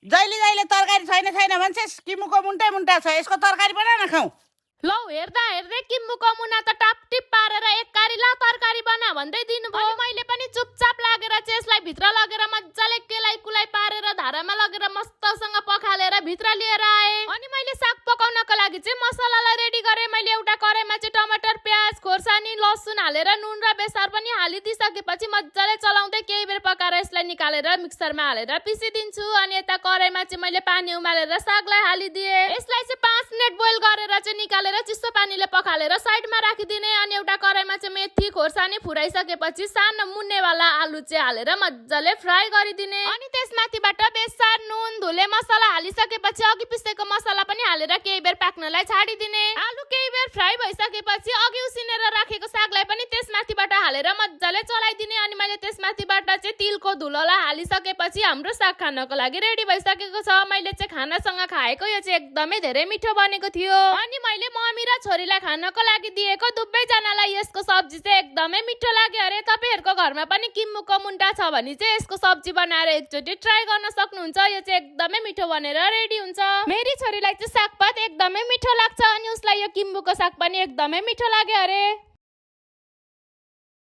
जहिले जहिले तरकारी छैन भन्छस् किमुको मुन्टा छ यसको तरकारी बना न खाऊ लौ हेर्दा हेर्दै किम्मुको मुना त टापटिप पारेर एक कारिला तरकारी बना भन्दै दिनुभयो। मैले पनि चुपचाप लागेर चाहिँ यसलाई भित्र लगेर मज्जाले केलाई कुलाई पारेर धारामा लगेर मस्तसँग पखालेर भित्र लिएर आए। अनि मैले साग पकाउनको लागि चाहिँ मसलालाई रेडी गरे। मैले एउटा कराईमा चाहिँ टमाटर प्याज खोर्सानी लसुन हालेर नुन र बेसार पनि हालिदिसकेपछि मज्जाले चलाउँदै केही बेर पकाएर यसलाई निकालेर मिक्सरमा हालेर पिसिदिन्छु। अनि यता कराईमा चाहिँ मैले पानी उमालेर सागलाई हालिदिए। यसलाई चाहिँ 5 मिनेट बोइल गरेर चाहिँ निकालेर चिसो पानीले पखालेर साइडमा राखिदिने। अनि एउटा कराईमा चाहिँ मेथी खोर्सानी फुराइसकेपछि सानो मुन्नेवाला आलु चाहिँ हालेर मज्जाले फ्राई गरिदिने। अनि त्यसमाथिबाट बेसार नुन धुले मसला हालिसकेपछि अघि पिसेको मसला पनि हालेर केही बेर पाक्नलाई छाडिदिने। आलु केही बेर फ्राई भइसकेपछि अघि उसिनेर राखेको सागलाई पनि त्यसमाथिबाट हालेर मज्जाले चलाइदिने। अनि मैले त्यसमाथिबाट चाहिँ तिलको धुलोलाई हालिसकेपछि हाम्रो साग खानको लागि रेडी भइसकेको छ। मैले चाहिँ खानासँग खाएको यो चाहिँ एकदमै धेरै मिठो बनेको थियो। अनि मैले मम्मी र छोरीलाई खानको लागि दिएको दुवैजनालाई यसको सब्जी चाहिँ एकदमै मिठो लाग्यो अरे। तपाईहरुको घरमा पनि किम्मुको मुन्टा छ भने चाहिँ यसको सब्जी बनाएर एकचोटी ट्राई गर्न सक्नुहुन्छ। यो चाहिँ एकदमै मिठो बनेर रेडी हुन्छ। मेरी छोरीलाई चाहिँ सागपात एकदमै मिठो लाग्छ अनि उसलाई यो किम्मुको साग पनि एकदमै मिठो लाग्यो अरे।